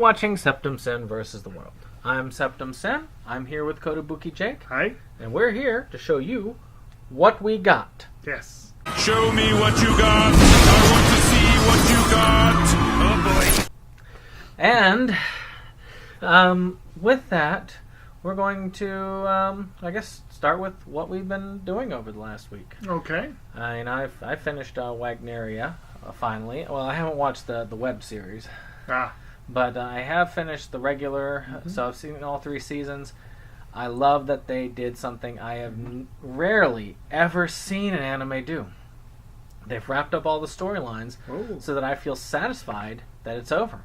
watching Septum Sen versus the World. I'm Septum Sen. I'm here with Kotobuki Jake. Hi. And we're here to show you what we got. Yes. Show me what you got. I want to see what you got. Oh boy. And with that, we're going to, I guess, start with what we've been doing over the last week. Okay. I finished Wagneria finally. Well, I haven't watched the web series. But I have finished the regular, so I've seen all 3 seasons. I love that they did something I have rarely ever seen an anime do. They've wrapped up all the storylines so that I feel satisfied that it's over.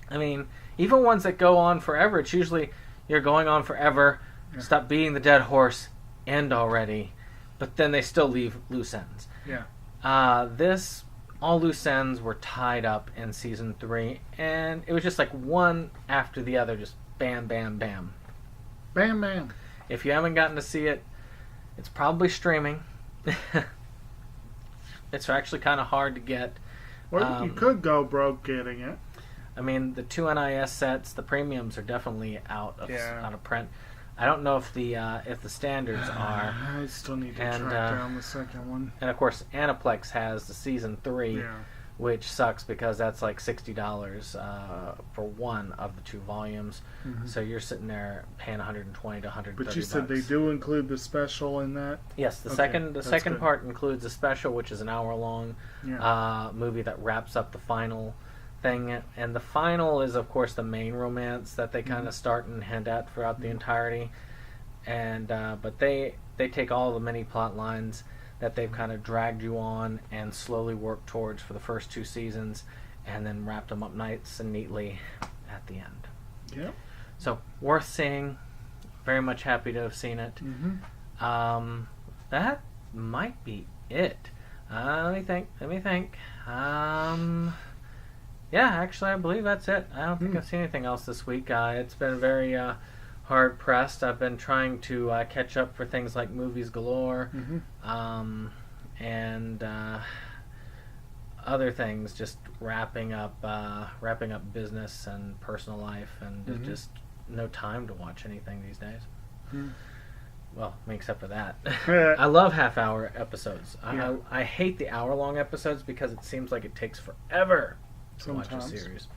I mean, even ones that go on forever, it's usually you're going on forever, stop beating the dead horse, end already. But then they still leave loose ends. Yeah. All loose ends were tied up in season 3, and it was just like one after the other, just bam, bam, bam. Bam, bam. If you haven't gotten to see it, it's probably streaming. It's actually kind of hard to get. Well, you could go broke getting it. I mean, the 2 NIS sets, the premiums are definitely out of print. I don't know if the standards are. I still need to track down the second one. And of course, Aniplex has the season 3, which sucks because that's like $60 for one of the 2 volumes. So you're sitting there paying $120 to $130. But you said they do include the special in that. Yes, the second part includes a special, which is an hour-long movie that wraps up the final thing, and the final is of course the main romance that they kind of start and hint at throughout the entirety, and but they take all the mini plot lines that they've kind of dragged you on and slowly worked towards for the first 2 seasons, and then wrapped them up nice and neatly at the end. Yep. So worth seeing. Very much happy to have seen it. That might be it. Let me think. Yeah, actually, I believe that's it. I don't think I've seen anything else this week. It's been very hard pressed. I've been trying to catch up for things like Movies Galore, and other things. Just wrapping up business and personal life, and there's just no time to watch anything these days. Well, I mean, except for that. I love half-hour episodes. I hate the hour-long episodes because it seems like it takes forever to watch a series.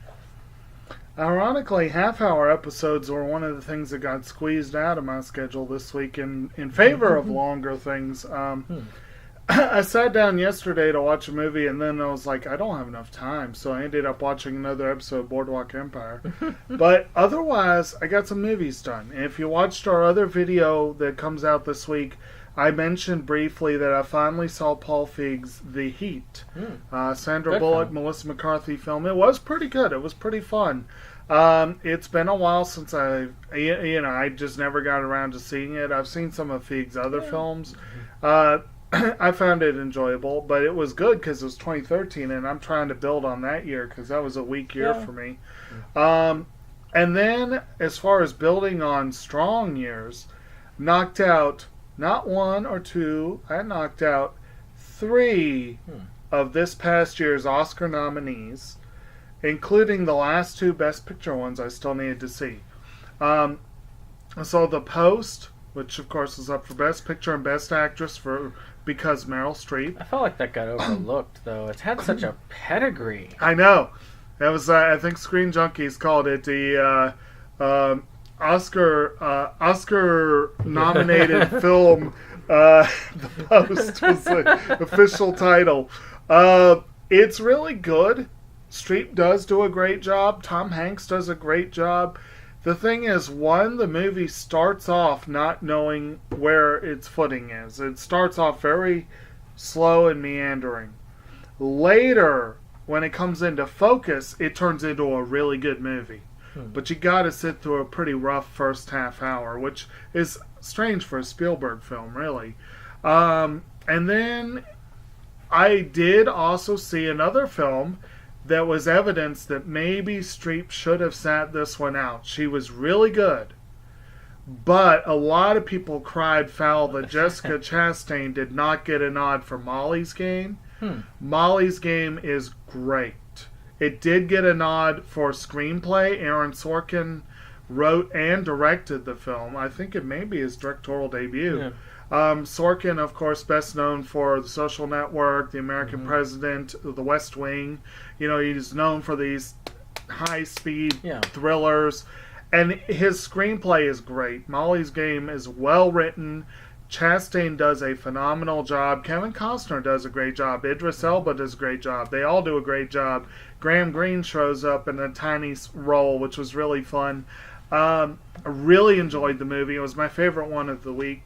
Ironically, half-hour episodes were one of the things that got squeezed out of my schedule this week in favor of longer things. I sat down yesterday to watch a movie, and then I was like, I don't have enough time, so I ended up watching another episode of Boardwalk Empire. But otherwise, I got some movies done. And if you watched our other video that comes out this week, I mentioned briefly that I finally saw Paul Feig's The Heat. Sandra Bullock, Melissa McCarthy film. It was pretty good. It was pretty fun. It's been a while since I just never got around to seeing it. I've seen some of Feig's other films. I found it enjoyable, but it was good because it was 2013, and I'm trying to build on that year because that was a weak year for me. And then, as far as building on strong years, knocked out not 1 or 2, I knocked out 3 of this past year's Oscar nominees, including the last 2 Best Picture ones I still needed to see. So The Post, which of course was up for Best Picture and Best Actress because Meryl Streep. I felt like that got overlooked, though. It's had such a pedigree. I know. That was, I think Screen Junkies called it the Oscar-nominated film. The Post was the official title. It's really good. Streep does do a great job. Tom Hanks does a great job. The thing is, the movie starts off not knowing where its footing is. It starts off very slow and meandering. Later, when it comes into focus, it turns into a really good movie. But you gotta sit through a pretty rough first half hour, which is strange for a Spielberg film, really. And then I did also see another film that was evidence that maybe Streep should have sat this one out. She was really good. But a lot of people cried foul that Jessica Chastain did not get a nod for Molly's Game. Molly's Game is great. It did get a nod for screenplay. Aaron Sorkin wrote and directed the film. I think it may be his directorial debut. Yeah. Sorkin, of course, best known for The Social Network, The American President, The West Wing. He's known for these high-speed thrillers. And his screenplay is great. Molly's Game is well written. Chastain does a phenomenal job. Kevin Costner does a great job. Idris Elba does a great job. They all do a great job. Graham Greene shows up in a tiny role, which was really fun. I really enjoyed the movie. It was my favorite one of the week.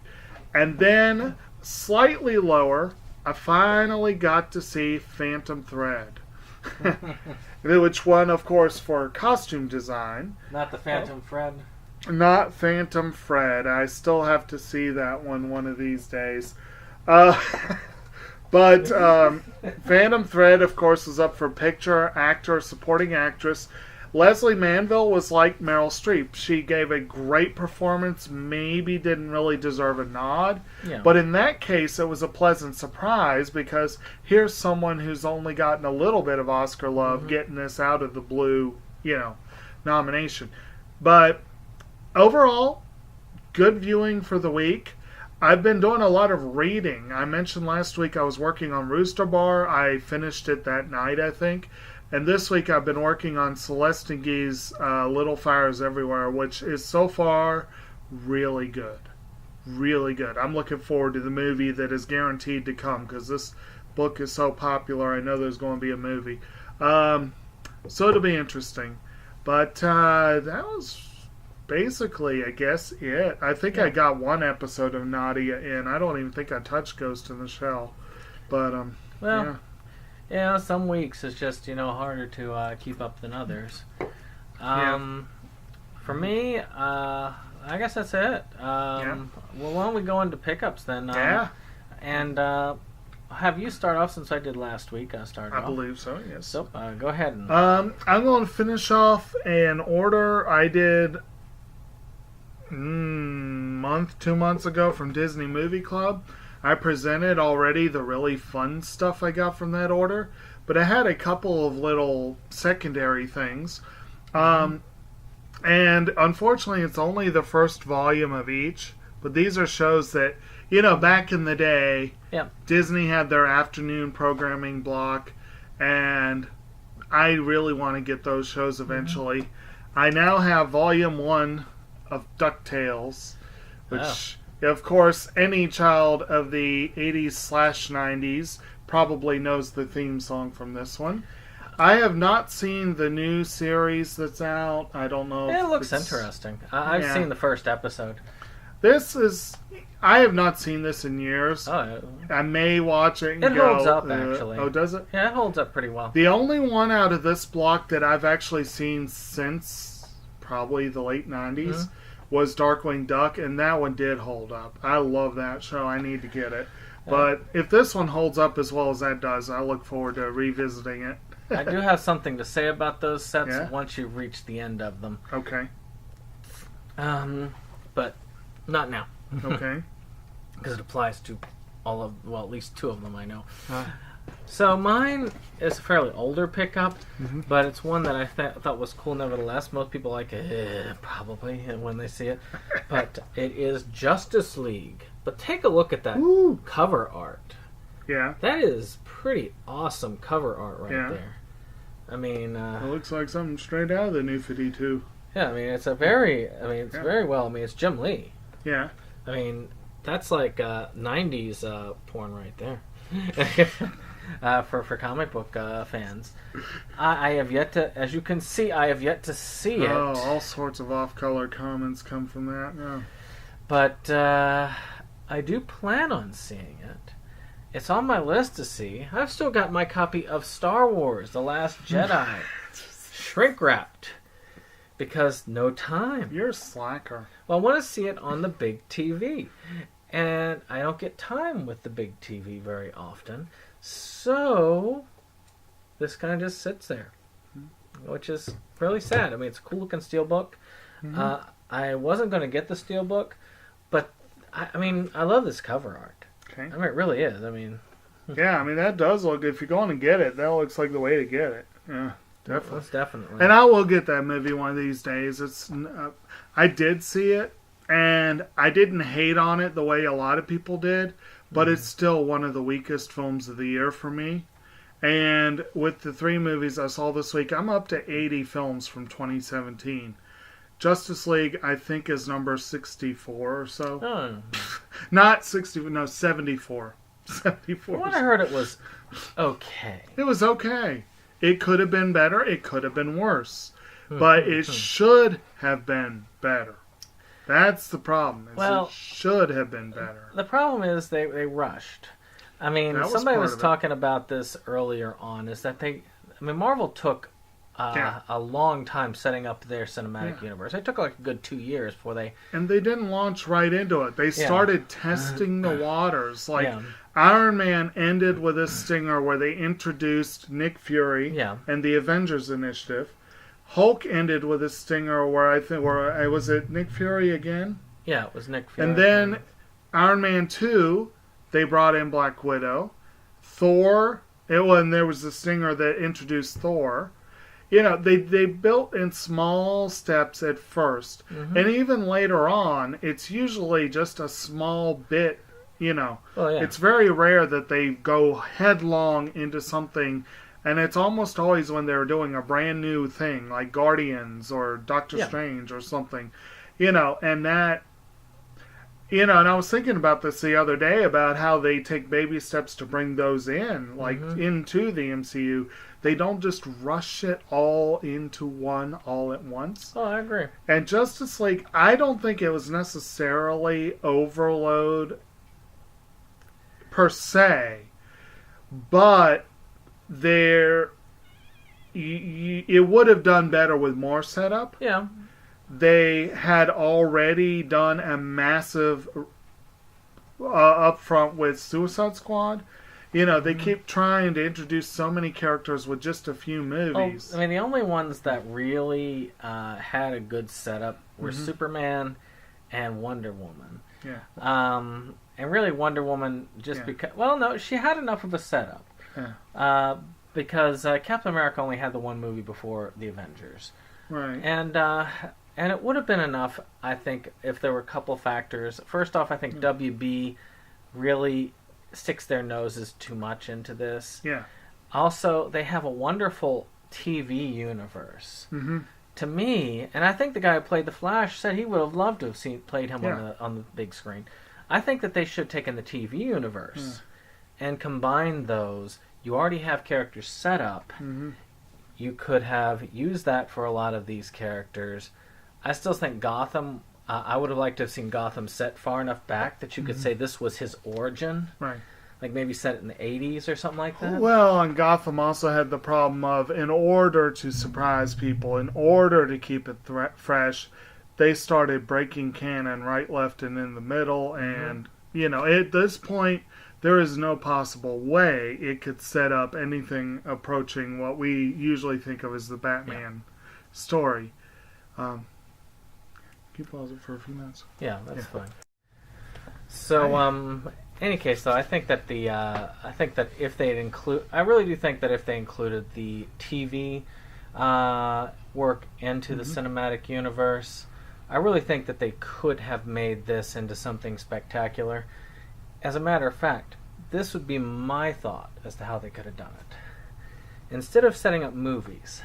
And then, slightly lower, I finally got to see Phantom Thread. Which won, of course, for costume design. Not the Phantom Fred. Not Phantom Fred. I still have to see that one of these days. But Phantom Thread, of course, is up for Picture, Actor, Supporting Actress. Leslie Manville was like Meryl Streep. She gave a great performance, maybe didn't really deserve a nod. Yeah. But in that case, it was a pleasant surprise because here's someone who's only gotten a little bit of Oscar love getting this out of the blue, nomination. But overall, good viewing for the week. I've been doing a lot of reading. I mentioned last week I was working on Rooster Bar. I finished it that night, I think. And this week I've been working on Celeste Ng's Little Fires Everywhere, which is so far really good. Really good. I'm looking forward to the movie that is guaranteed to come because this book is so popular. I know there's going to be a movie. So it'll be interesting. But that was basically, I guess, it. I think I got one episode of Nadia in. I don't even think I touched Ghost in the Shell. But, yeah. Yeah, some weeks it's just, harder to keep up than others. For me, I guess that's it. Well, why don't we go into pickups then? And have you start off since I did last week? I believe so, yes. So, go ahead. And, I'm going to finish off an order I did 2 months ago from Disney Movie Club. I presented already the really fun stuff I got from that order, but I had a couple of little secondary things. And unfortunately, it's only the first volume of each, but these are shows that, back in the day, Disney had their afternoon programming block, and I really want to get those shows eventually. I now have volume 1 of DuckTales, which... Of course, any child of the 80s/90s probably knows the theme song from this one. I have not seen the new series that's out. I don't know. It looks interesting. I've seen the first episode. I have not seen this in years. Oh, I may watch it and it holds up, actually. Oh, does it? Yeah, it holds up pretty well. The only one out of this block that I've actually seen since probably the late 90s was Darkwing Duck, and that one did hold up. I love that show. I need to get it. But if this one holds up as well as that does, I look forward to revisiting it. I do have something to say about those sets once you reach the end of them. Okay. But not now. Okay. Because it applies to at least 2 of them I know. So mine is a fairly older pickup, but it's one that I thought was cool nevertheless. Most people like it, probably, when they see it. But it is Justice League. But take a look at that cover art. Yeah. That is pretty awesome cover art right there. I mean... it looks like something straight out of the New 52. Yeah, I mean, it's very well. I mean, it's Jim Lee. Yeah. I mean, that's like 90s porn right there. For comic book fans. I have yet to, as you can see, see it. Oh, all sorts of off-color comments come from that. Yeah. But I do plan on seeing it. It's on my list to see. I've still got my copy of Star Wars: The Last Jedi, shrink-wrapped, because no time. You're a slacker. Well, I want to see it on the big TV. And I don't get time with the big TV very often. So, this kind of just sits there. Which is really sad. I mean, it's a cool looking steelbook. I wasn't going to get the steelbook, but, I mean, I love this cover art. Okay. I mean, it really is. I mean... Yeah, I mean, that does look... If you're going to get it, that looks like the way to get it. Yeah. Definitely. Most definitely. And I will get that movie one of these days. I did see it, and I didn't hate on it the way a lot of people did, but it's still one of the weakest films of the year for me. And with the 3 movies I saw this week, I'm up to 80 films from 2017. Justice League, I think, is number 64 or so. Oh. Not 60, no, 74. 74. When I heard it was okay. It was okay. It could have been better. It could have been worse. But it should have been better. That's the problem. It should have been better. The problem is they rushed. I mean, somebody was talking about this earlier on, is that Marvel took a long time setting up their cinematic universe. It took like a good 2 years before they... And they didn't launch right into it. They started testing the waters. Like, Iron Man ended with a stinger where they introduced Nick Fury and the Avengers Initiative. Hulk ended with a stinger where was it Nick Fury again? Yeah, it was Nick Fury. And then Iron Man 2... they brought in Black Widow. Thor, and there was the stinger that introduced Thor. You know, they built in small steps at first. And even later on, it's usually just a small bit, you know. It's very rare that they go headlong into something, and it's almost always when they're doing a brand new thing, like Guardians or Doctor Strange or something. You know, and that... You know, and I was thinking about this the other day about how they take baby steps to bring those in, like into the MCU. They don't just rush it all into one all at once. Oh, I agree. And Justice League, I don't think it was necessarily overload per se, but it would have done better with more setup. Yeah. They had already done a massive upfront with Suicide Squad. You know, they keep trying to introduce so many characters with just a few movies. I mean, the only ones that really had a good setup were Superman and Wonder Woman. Yeah. And really Wonder Woman because... Well, no, she had enough of a setup. Yeah. Because Captain America only had the one movie before the Avengers. Right. And it would have been enough, I think, if there were a couple factors. First off, I think WB really sticks their noses too much into this. Yeah. Also, they have a wonderful TV universe. To me, and I think the guy who played the Flash said he would have loved to have played him on the big screen. I think that they should take in the TV universe and combine those. You already have characters set up. You could have used that for a lot of these characters. I still think Gotham, I would have liked to have seen Gotham set far enough back that you could say this was his origin. Right. Like maybe set it in the 80s or something like that. Well, and Gotham also had the problem of, in order to surprise people, in order to keep it fresh, they started breaking canon right, left, and in the middle. And, you know, at this point... there is no possible way it could set up anything approaching what we usually think of as the Batman story. Can you pause it for a few minutes? Yeah, that's fine. So, any case, though, I think that if they I really do think that if they included the TV work into the cinematic universe, I really think that they could have made this into something spectacular. As a matter of fact, this would be my thought as to how they could have done it. Instead of setting up movies,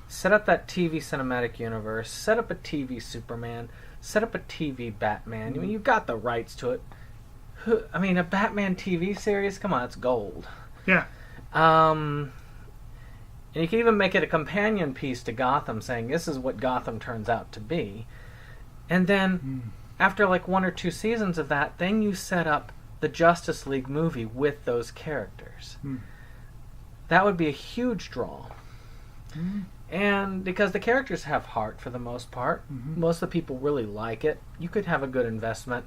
set up that TV cinematic universe, set up a TV Superman, set up a TV Batman. I mean, you've got the rights to it. I mean, a Batman TV series? Come on, it's gold. Yeah. And you can even make it a companion piece to Gotham, saying this is what Gotham turns out to be. And then... after like 1 or 2 seasons of that, then you set up the Justice League movie with those characters. That would be a huge draw. And because the characters have heart for the most part, most of the people really like it, you could have a good investment.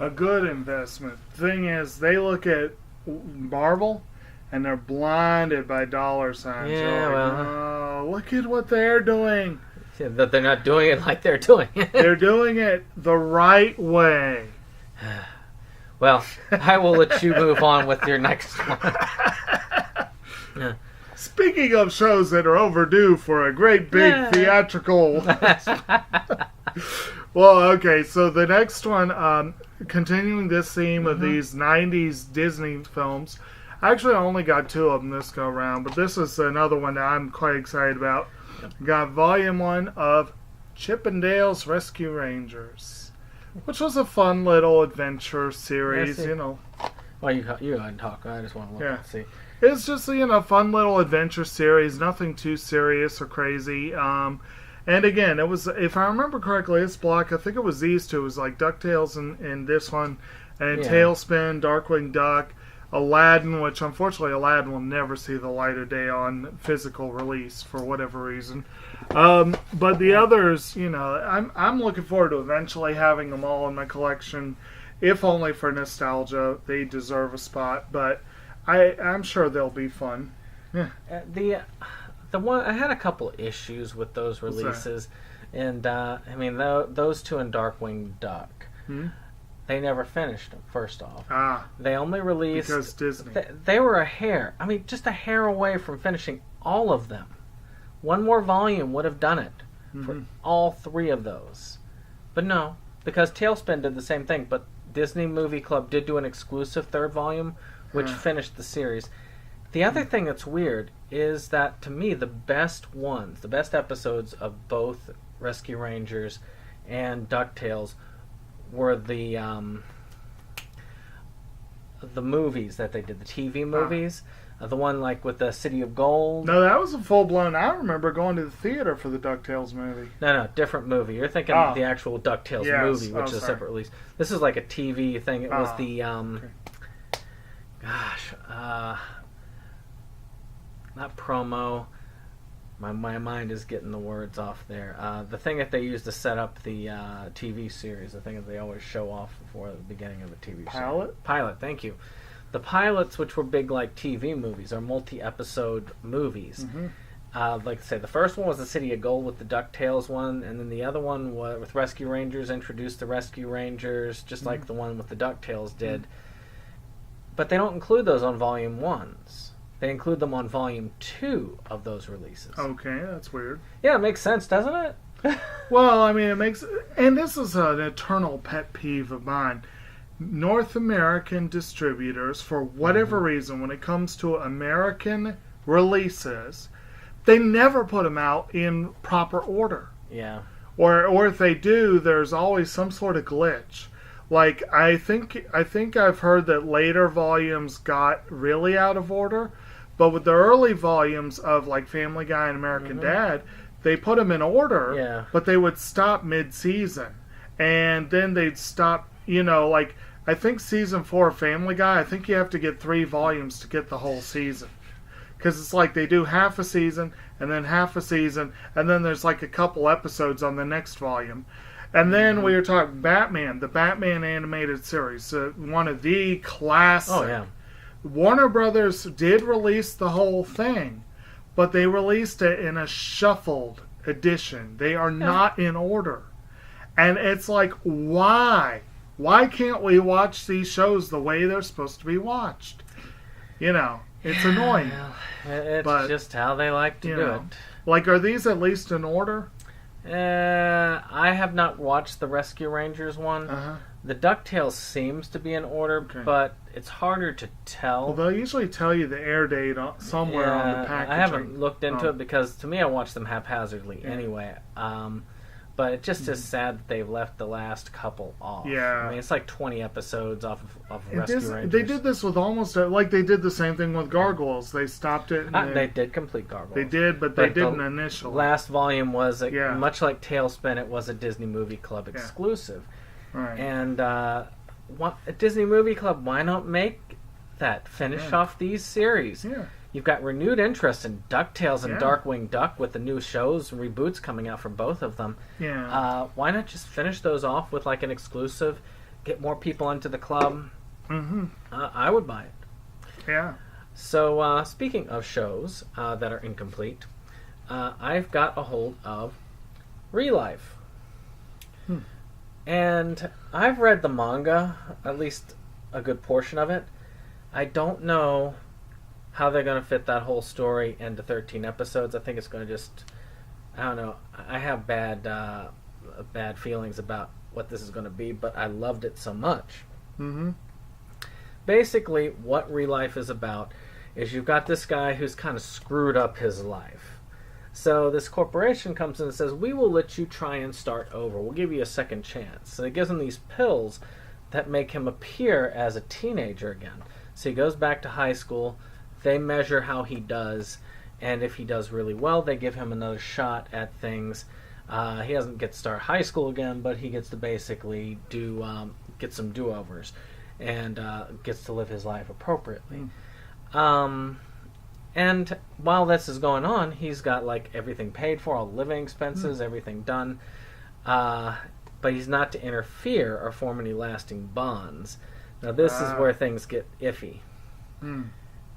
A good investment. Thing is, they look at Marvel and they're blinded by dollar signs. Yeah, oh, look at what they're doing. That they're not doing it like they're doing it. They're doing it the right way. Well, I will let you move on with your next one. Speaking of shows that are overdue for a great big theatrical... Well, okay, so the next one, continuing this theme of these 90s Disney films. Actually, I only got 2 of them this go around, but this is another one that I'm quite excited about. Got Volume 1 of Chip and Dale's Rescue Rangers, which was a fun little adventure series, you know. Well, you go ahead and talk. I just want to look and see. It's just, fun little adventure series, nothing too serious or crazy. And again, it was, if I remember correctly, this block, I think it was these 2. It was like DuckTales and this one, and Tailspin, Darkwing Duck, Aladdin, which unfortunately Aladdin will never see the light of day on physical release for whatever reason. But the others, I'm looking forward to eventually having them all in my collection, if only for nostalgia. They deserve a spot, but I'm sure they'll be fun. Yeah. The one I had a couple issues with those releases, and those 2 and Darkwing Duck. They never finished them, first off. They only released... Because Disney. They were just a hair away from finishing all of them. One more volume would have done it for all 3 of those. But no, because Tailspin did the same thing, but Disney Movie Club did do an exclusive 3rd volume, which finished the series. The other thing that's weird is that, to me, the best episodes of both Rescue Rangers and DuckTales were the movies that they did, the TV movies. The one like with the City of Gold. No, that was a full-blown... I remember going to the theater for the DuckTales movie. No, different movie. You're thinking of the actual DuckTales movie, which is a separate release. This is like a TV thing. It was the... not promo. My mind is getting the words off there. The thing that they use to set up the TV series, the thing that they always show off before the beginning of a TV series. Pilot, thank you. The pilots, which were big like TV movies, are multi-episode movies. Like I say, the first one was the City of Gold with the DuckTales one, and then the other one was with Rescue Rangers, introduced the Rescue Rangers, just like the one with the DuckTales did. But they don't include those on Volume 1s. They include them on Volume 2 of those releases. Okay, that's weird. Yeah, it makes sense, doesn't it? Well, I mean, it makes... And this is an eternal pet peeve of mine. North American distributors, for whatever reason, when it comes to American releases, they never put them out in proper order. Yeah. Or if they do, there's always some sort of glitch. Like, I think I've heard that later volumes got really out of order, but with the early volumes of, like, Family Guy and American Dad, they put them in order, but they would stop mid-season. And then they'd stop, like, I think season 4 of Family Guy, I think you have to get 3 volumes to get the whole season. Because it's like they do half a season, and then half a season, and then there's, like, a couple episodes on the next volume. And then we were talking Batman, the Batman animated series, one of the classic. Oh, yeah. Warner Brothers did release the whole thing, but they released it in a shuffled edition. They are not in order. And it's like, why? Why can't we watch these shows the way they're supposed to be watched? It's annoying. It's just how they like to do it. Like, are these at least in order? I have not watched the Rescue Rangers one. The DuckTales seems to be in order, but it's harder to tell. Well, they'll usually tell you the air date somewhere on the packaging. I haven't looked into it because, to me, I watch them haphazardly anyway. But it just is sad that they've left the last couple off. Yeah. I mean, it's like 20 episodes off of Rescue Rangers. They did this with almost... Like, they did the same thing with Gargoyles. They stopped it. And they did complete Gargoyles. They did, but they didn't initially. Last volume was, much like Tailspin, it was a Disney Movie Club exclusive. Right. And a Disney Movie Club, why not make that? Finish off these series. Yeah. You've got renewed interest in DuckTales and Darkwing Duck with the new shows and reboots coming out for both of them. Yeah. Why not just finish those off with like an exclusive, get more people into the club? I would buy it. Yeah. So, speaking of shows that are incomplete, I've got a hold of Relife. And I've read the manga, at least a good portion of it. I don't know how they're going to fit that whole story into 13 episodes. I think it's going to just, I don't know. I have bad feelings about what this is going to be, but I loved it so much. Mm-hmm. Basically, what Real Life is about is you've got this guy who's kind of screwed up his life. So this corporation comes in and says, we will let you try and start over. We'll give you a second chance. So it gives him these pills that make him appear as a teenager again. So he goes back to high school. They measure how he does, and if he does really well, they give him another shot at things. He doesn't get to start high school again, but he gets to basically get some do-overs and gets to live his life appropriately. And while this is going on, he's got like everything paid for, all the living expenses, everything done. But he's not to interfere or form any lasting bonds. Now this is where things get iffy.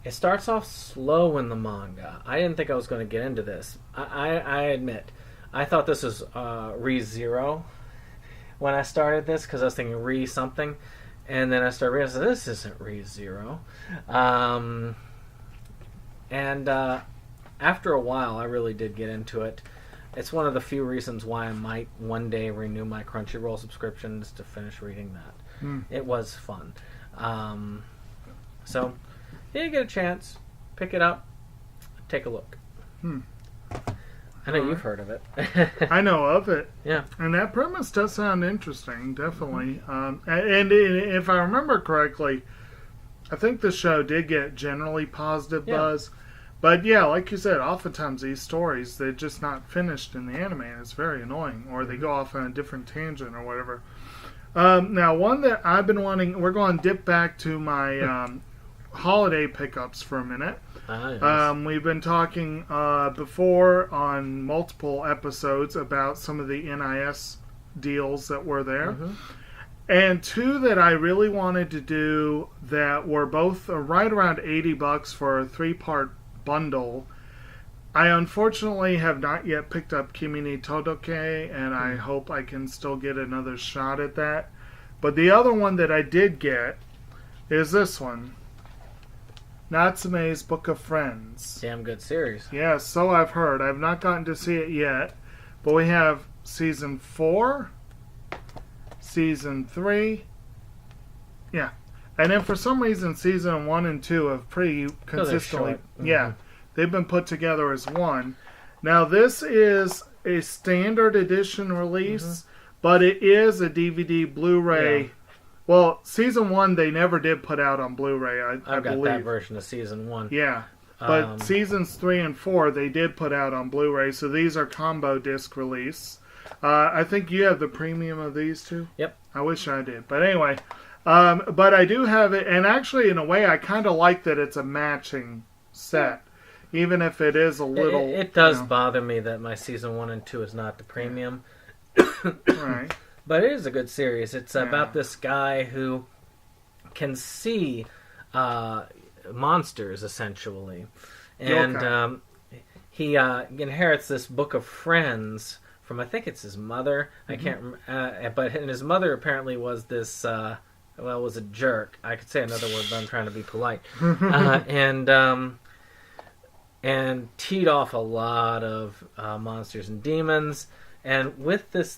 It starts off slow in the manga. I didn't think I was going to get into this. I admit, I thought this was Re-Zero when I started this, because I was thinking Re-something. And then I started realizing, this isn't Re-Zero. And after a while, I really did get into it. It's one of the few reasons why I might one day renew my Crunchyroll subscription, is to finish reading that. It was fun. So, yeah, you get a chance, pick it up, take a look. I know you've heard of it. I know of it. Yeah. And that premise does sound interesting, definitely. And if I remember correctly, I think the show did get generally positive buzz. But yeah, like you said, oftentimes these stories, they're just not finished in the anime, and it's very annoying. Or they go off on a different tangent or whatever. Now, one that I've been wanting, we're going to dip back to my holiday pickups for a minute. Yes. We've been talking before on multiple episodes about some of the NIS deals that were there. And two that I really wanted to do that were both right around $80 for a 3-part bundle. I unfortunately have not yet picked up Kimi ni Todoke, and I hope I can still get another shot at that. But the other one that I did get is this one. Natsume's Book of Friends. Damn good series. Yeah, so I've heard. I've not gotten to see it yet. But we have Season 4, Season 3. Yeah. And then for some reason, Season 1 and 2 have pretty consistently... Yeah. They've been put together as one. Now, this is a standard edition release, but it is a DVD Blu-ray... Yeah. Well, Season 1 they never did put out on Blu-ray, I I've got believe. that version of Season 1. Yeah. But Seasons 3 and 4 they did put out on Blu-ray, so these are combo disc release. I think you have the premium of these two? Yep. I wish I did. But anyway, but I do have it, and actually in a way I kind of like that it's a matching set. Even if it is a little... It does bother me that my Season 1 and 2 is not the premium. Right. But it is a good series. It's about this guy who can see monsters, essentially. And he inherits this book of friends from, I think it's his mother. I can't remember. But his mother apparently was this, was a jerk. I could say another word, but I'm trying to be polite. And teed off a lot of monsters and demons. And with this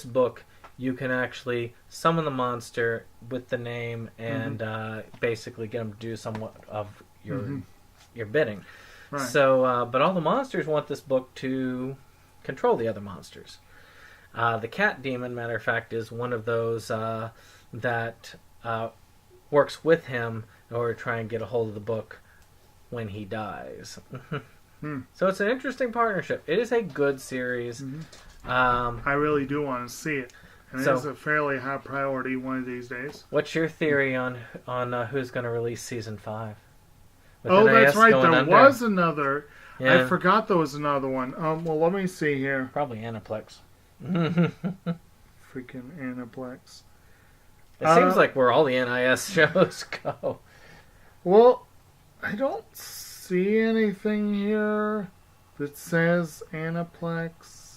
book, you can actually summon the monster with the name and basically get them to do somewhat of your bidding. Right. So, but all the monsters want this book to control the other monsters. The cat demon, matter of fact, is one of those that works with him in order to try and get a hold of the book when he dies. So it's an interesting partnership. It is a good series. I really do want to see it. And it is a fairly high priority one of these days. What's your theory on who's going to release Season 5? That's right. There was another. Yeah. I forgot there was another one. Well, let me see here. Probably Aniplex. Freaking Aniplex. It seems like where all the NIS shows go. Well, I don't see anything here that says Aniplex.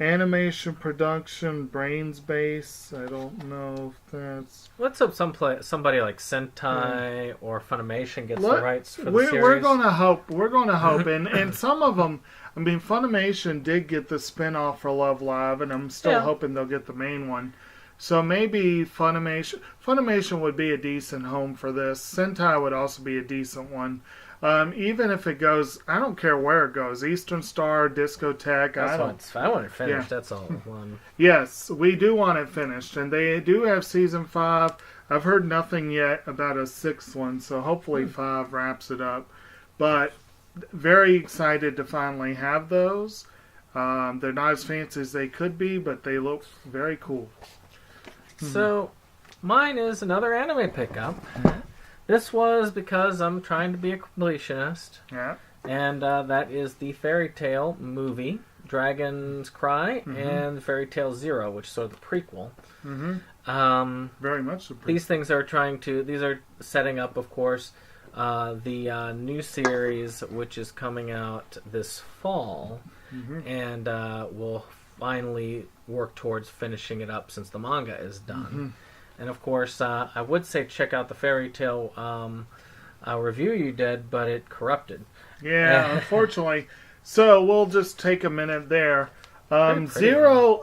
Animation production, Brains Base. I don't know if that's... Let's hope somebody like Sentai or Funimation gets the rights for the series. We're going to hope. We're going to hope. And some of them, I mean, Funimation did get the spin-off for Love Live, and I'm still hoping they'll get the main one. So maybe Funimation would be a decent home for this. Sentai would also be a decent one. Even if it goes, I don't care where it goes. Eastern Star, Discotheque. I want it finished. That's all. Yes, we do want it finished, and they do have season 5. I've heard nothing yet about a 6th one, so hopefully 5 wraps it up. But very excited to finally have those. They're not as fancy as they could be, but they look very cool. So, mine is another anime pickup. This was because I'm trying to be a completionist. Yeah. And that is the Fairy Tail movie, Dragon's Cry, and Fairy Tail Zero, which is sort of the prequel. Very much the prequel. These are setting up, of course, the new series, which is coming out this fall, and will finally work towards finishing it up since the manga is done. And of course, I would say check out the Fairy Tail review you did, but it corrupted. Yeah, unfortunately. So we'll just take a minute there. Zero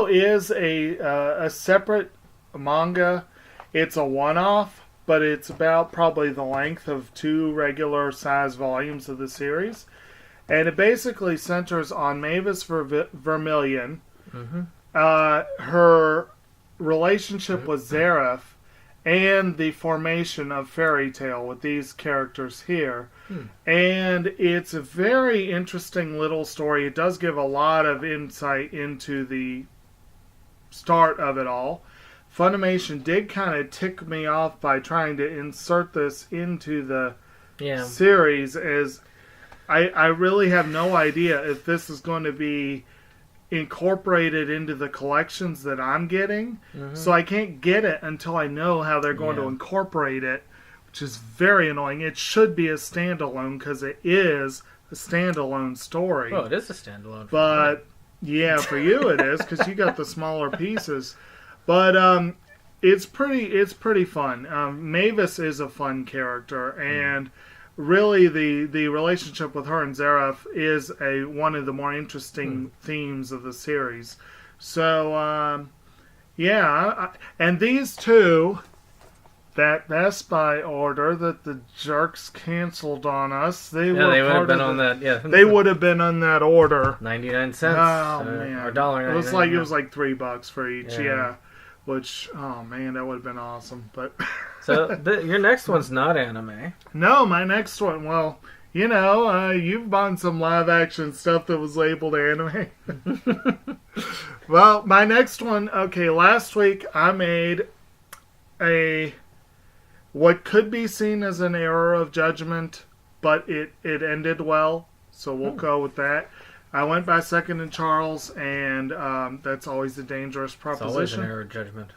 is a separate manga. It's a one-off, but it's about probably the length of 2 regular size volumes of the series. And it basically centers on Mavis Vermillion, her relationship with Zareth, and the formation of Fairy Tail with these characters here. And it's a very interesting little story. It does give a lot of insight into the start of it all. Funimation did kind of tick me off by trying to insert this into the series, as I really have no idea if this is going to be incorporated into the collections that I'm getting. So I can't get it until I know how they're going to incorporate it, which is very annoying. It should be a standalone because it is a standalone story. Oh, it is a standalone. But yeah, for you it is because you got the smaller pieces. But it's pretty fun. Mavis is a fun character, and really the relationship with her and Zareth is one of the more interesting themes of the series. So and these two, that Best Buy order that the jerks canceled on us, they would have been on that. Yeah, they would have been on that order. 99 cents. Oh man, or $1.99. It was like $3 for each. Yeah. Which, oh man, that would have been awesome. But so your next one's not anime. No, my next one. Well, you've bought some live action stuff that was labeled anime. Well, my next one. Okay, last week I made what could be seen as an error of judgment, but it ended well, so we'll go with that. I went by Second and Charles, and that's always a dangerous proposition. It's always an error of judgment.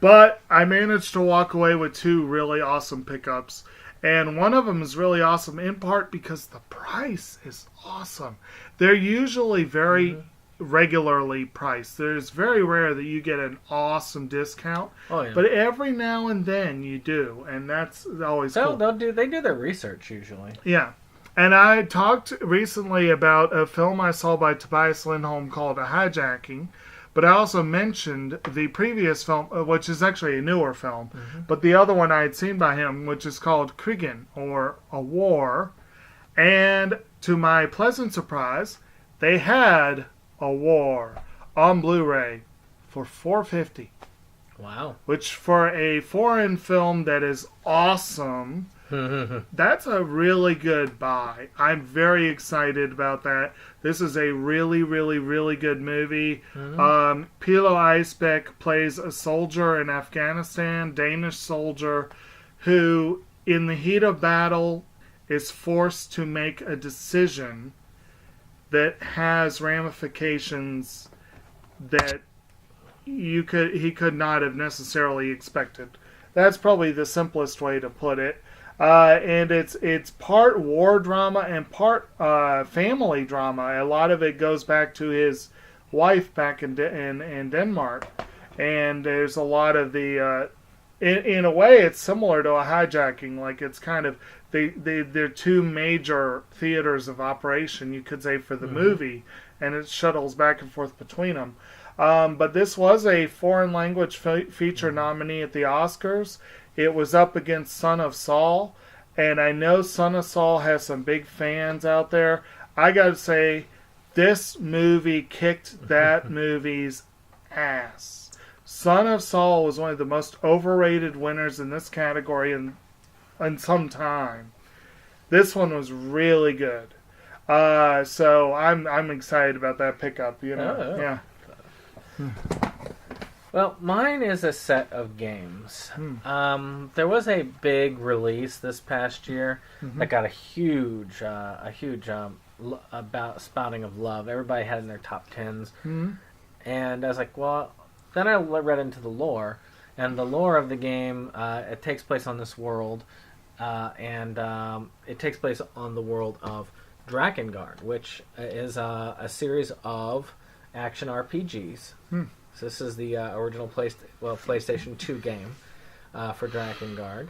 But I managed to walk away with 2 really awesome pickups. And one of them is really awesome in part because the price is awesome. They're usually very regularly priced. It's very rare that you get an awesome discount. Oh, yeah. But every now and then you do, and that's always cool. They do their research usually. Yeah. And I talked recently about a film I saw by Tobias Lindholm called A Hijacking, but I also mentioned the previous film, which is actually a newer film, but the other one I had seen by him, which is called Krigen, or A War. And to my pleasant surprise, they had A War on Blu-ray for $4.50. Wow. Which for a foreign film that is awesome... That's a really good buy. I'm very excited about that. This is a really, really, really good movie. Pilo Eisbeck plays a soldier in Afghanistan, Danish soldier, who, in the heat of battle, is forced to make a decision that has ramifications that he could not have necessarily expected. That's probably the simplest way to put it. And it's part war drama and part family drama. A lot of it goes back to his wife back in Denmark, and there's a lot of the. In a way, it's similar to a hijacking. Like it's kind of they're two major theaters of operation, you could say, for the movie, and it shuttles back and forth between them. But this was a foreign language feature nominee at the Oscars. It was up against Son of Saul, and I know Son of Saul has some big fans out there. I gotta say, this movie kicked that movie's ass. Son of Saul was one of the most overrated winners in this category in some time. This one was really good. So I'm excited about that pickup. Yeah. Well, mine is a set of games. There was a big release this past year that got a huge spouting of love. Everybody had it in their top 10s. And I was like, well, then I read into the lore. And the lore of the game, it takes place on this world. And it takes place on the world of Drakengard, which is a series of action RPGs. So this is the original PlayStation 2 game for Drakengard.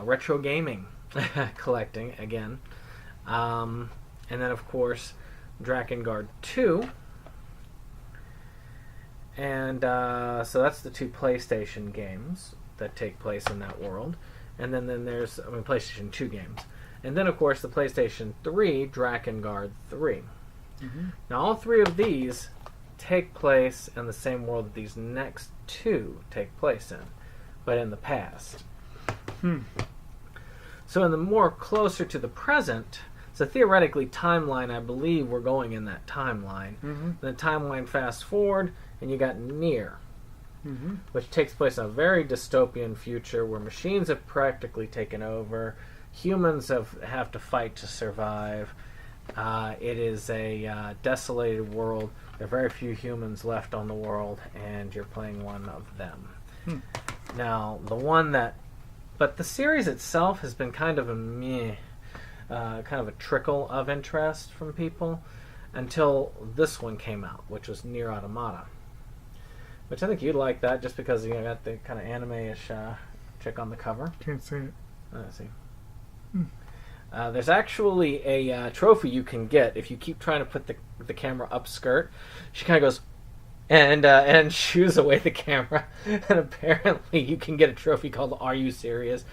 Retro gaming collecting again. And then, of course, Drakengard 2. And so that's the two PlayStation games that take place in that world. And then there's, PlayStation 2 games. And then, of course, the PlayStation 3, Drakengard 3. Now, all three of these take place in the same world that these next two take place in, but in the past. So in the more closer to the present, so theoretically timeline, I believe we're going in that timeline. The timeline fast forward, and you got Nier, which takes place in a very dystopian future where machines have practically taken over. Humans have to fight to survive. It is a desolated world. There are very few humans left on the world, and you're playing one of them. Now, but the series itself has been kind of a meh, kind of a trickle of interest from people until this one came out, which was Nier Automata. Which I think you'd like that just because you got the kind of anime-ish chick on the cover. Can't see it. Let's see. There's actually a trophy you can get if you keep trying to put the camera up skirt. She kind of goes and shoos away the camera, and apparently you can get a trophy called "Are You Serious?"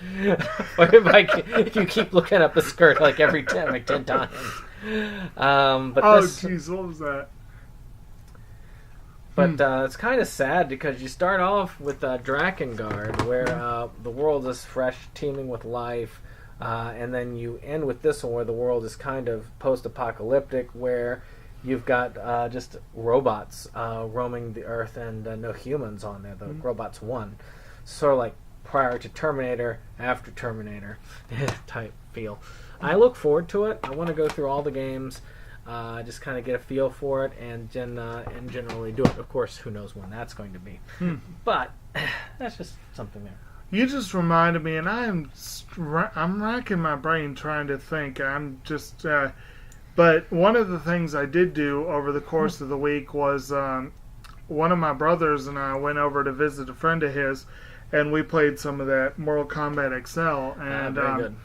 Or if you keep looking up the skirt like every 10 times. But jeez, what was that? But it's kind of sad because you start off with Drakengard, where the world is fresh, teeming with life. And then you end with this one where the world is kind of post-apocalyptic, where you've got just robots roaming the earth and no humans on there. The robots won. Sort of like prior to Terminator, after Terminator type feel. I look forward to it. I want to go through all the games, just kind of get a feel for it, and generally do it. Of course, who knows when that's going to be. But that's just something there. You just reminded me, and I'm racking my brain trying to think. I'm just, but one of the things I did do over the course of the week was one of my brothers and I went over to visit a friend of his, and we played some of that Mortal Kombat XL. And very good.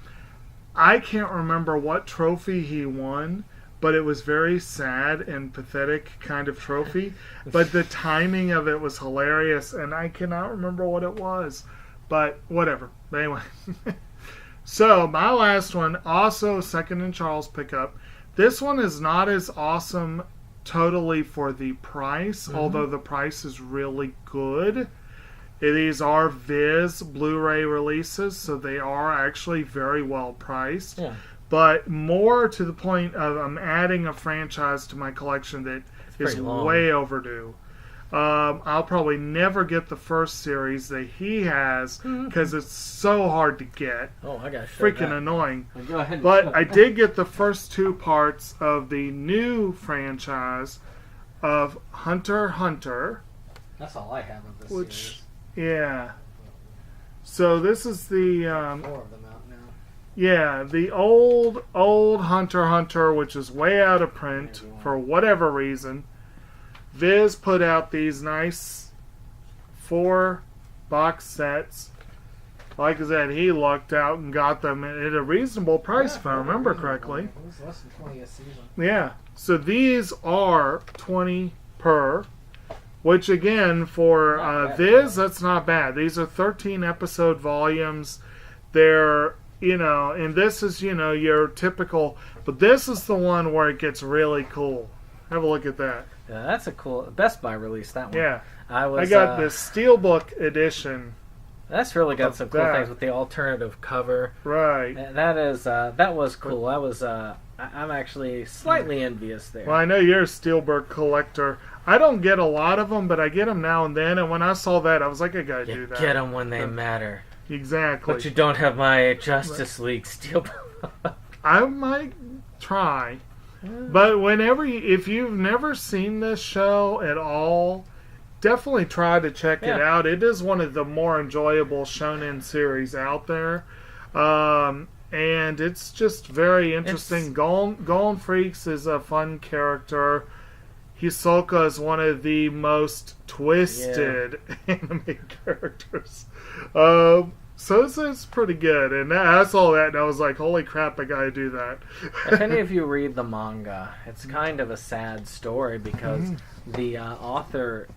I can't remember what trophy he won, but it was very sad and pathetic kind of trophy. But the timing of it was hilarious, and I cannot remember what it was. But whatever. Anyway. So, my last one, also second in Charles pickup. This one is not as awesome totally for the price, although the price is really good. These are Viz Blu-ray releases, so they are actually very well priced. Yeah. But more to the point of I'm adding a franchise to my collection that is way overdue. I'll probably never get the first series that he has because it's so hard to get. Oh, I got freaking annoying. Well, go ahead. But I did get the first two parts of the new franchise of Hunter x Hunter. That's all I have of this series. series. Yeah. So this is the 4 of them out now. Yeah, the old Hunter x Hunter, which is way out of print for whatever reason. Viz put out these nice 4 box sets. Like I said, he lucked out and got them at a reasonable price, if I remember correctly. It was less than 20 a season. Yeah, so these are 20 per, which again, for Viz, that's not bad. These are 13 episode volumes. They're, and this is, your typical, but this is the one where it gets really cool. Have a look at that. Yeah, that's a cool, Best Buy released that one. Yeah. I got the Steelbook edition. That's really got some cool things with the alternative cover. Right. That was cool. I'm actually slightly envious there. Well, I know you're a Steelbook collector. I don't get a lot of them, but I get them now and then. And when I saw that, I was like, I gotta do that. Get them when they matter. Exactly. But you don't have my Justice League Steelbook. I might try. But if you've never seen this show at all, definitely try to check it out. It is one of the more enjoyable shonen series out there. And it's just very interesting. Golden Freaks is a fun character. Hisoka is one of the most twisted anime characters. So it's pretty good. And I saw that and I was like, holy crap, I gotta do that. If any of you read the manga, it's kind of a sad story because the author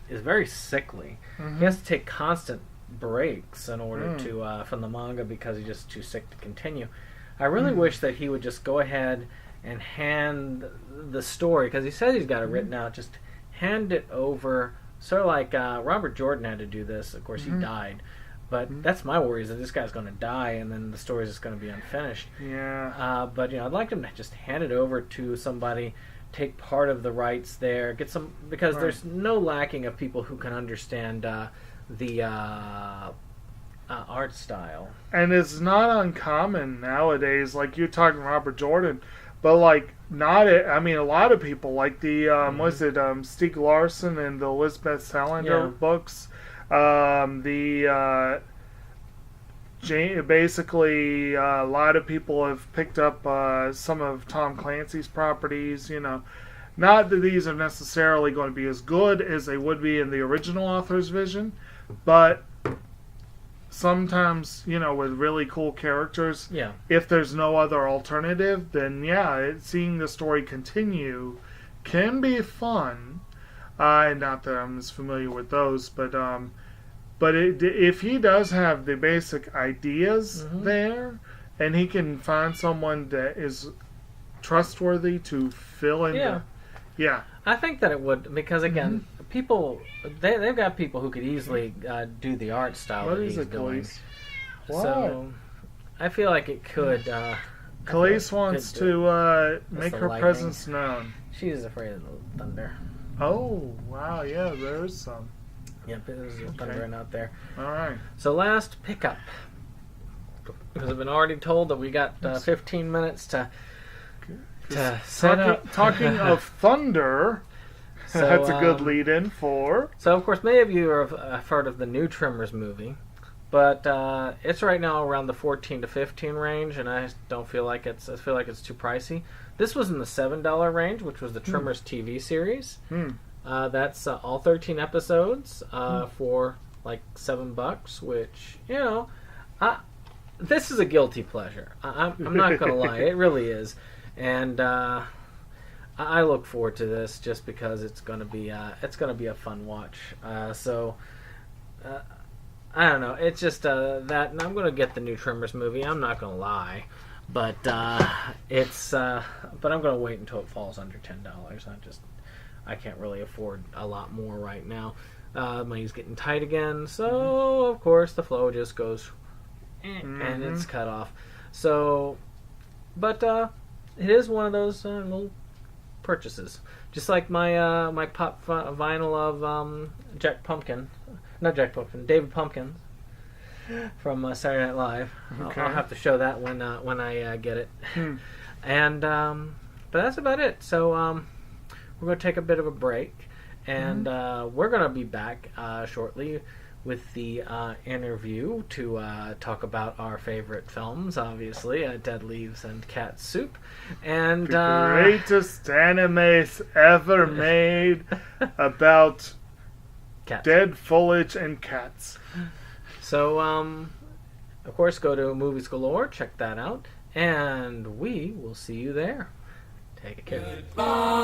is very sickly. He has to take constant breaks in order to from the manga because he's just too sick to continue. I really wish that he would just go ahead and hand the story, because he says he's got it written out, just hand it over, sort of like Robert Jordan had to do this. Of course, he died. But that's my worry, is that this guy's going to die and then the story's just going to be unfinished. Yeah. But I'd like him to just hand it over to somebody, take part of the rights there, get some, because there's no lacking of people who can understand the art style. And it's not uncommon nowadays, like you're talking Robert Jordan, but like a lot of people, like the Stieg Larsson and the Elizabeth Salander books. Basically, a lot of people have picked up some of Tom Clancy's properties. Not that these are necessarily going to be as good as they would be in the original author's vision, but sometimes, with really cool characters, if there's no other alternative, then seeing the story continue can be fun. Not that I'm as familiar with those, but if he does have the basic ideas there, and he can find someone that is trustworthy to fill in, I think that it would, because again, people they've got people who could easily do the art style that he's doing. So I feel like it could. Khalees wants to make her presence known. She's afraid of the thunder. Oh, wow, yeah, there's some. Yep, there's thunder out there. All right. So last pickup. Because I've been already told that we got 15 minutes to set up. Talking of thunder, so, that's a good lead-in for... So, of course, many of you have heard of the new Tremors movie. But it's right now around the 14 to 15 range, and I feel like it's too pricey. This was in the $7 range, which was the Tremors TV series. That's all 13 episodes for like $7, which this is a guilty pleasure. I'm not gonna lie, it really is, and I look forward to this just because it's gonna be a fun watch. I don't know. It's just that, and I'm gonna get the new Tremors movie. I'm not gonna lie. But but I'm gonna wait until it falls under $10. I can't really afford a lot more right now. Money's getting tight again, so of course the flow just goes and it's cut off. So, but it is one of those little purchases, just like my my pop vinyl of David Pumpkins from Saturday Night Live. Okay. I'll have to show that when I get it. And but that's about it. So we're going to take a bit of a break, and we're going to be back shortly with the interview to talk about our favorite films, obviously, Dead Leaves and Cat Soup. And the greatest animes ever made about cats. Dead foliage and cats. So, of course, go to Movies Galore, check that out, and we will see you there. Take care. Goodbye.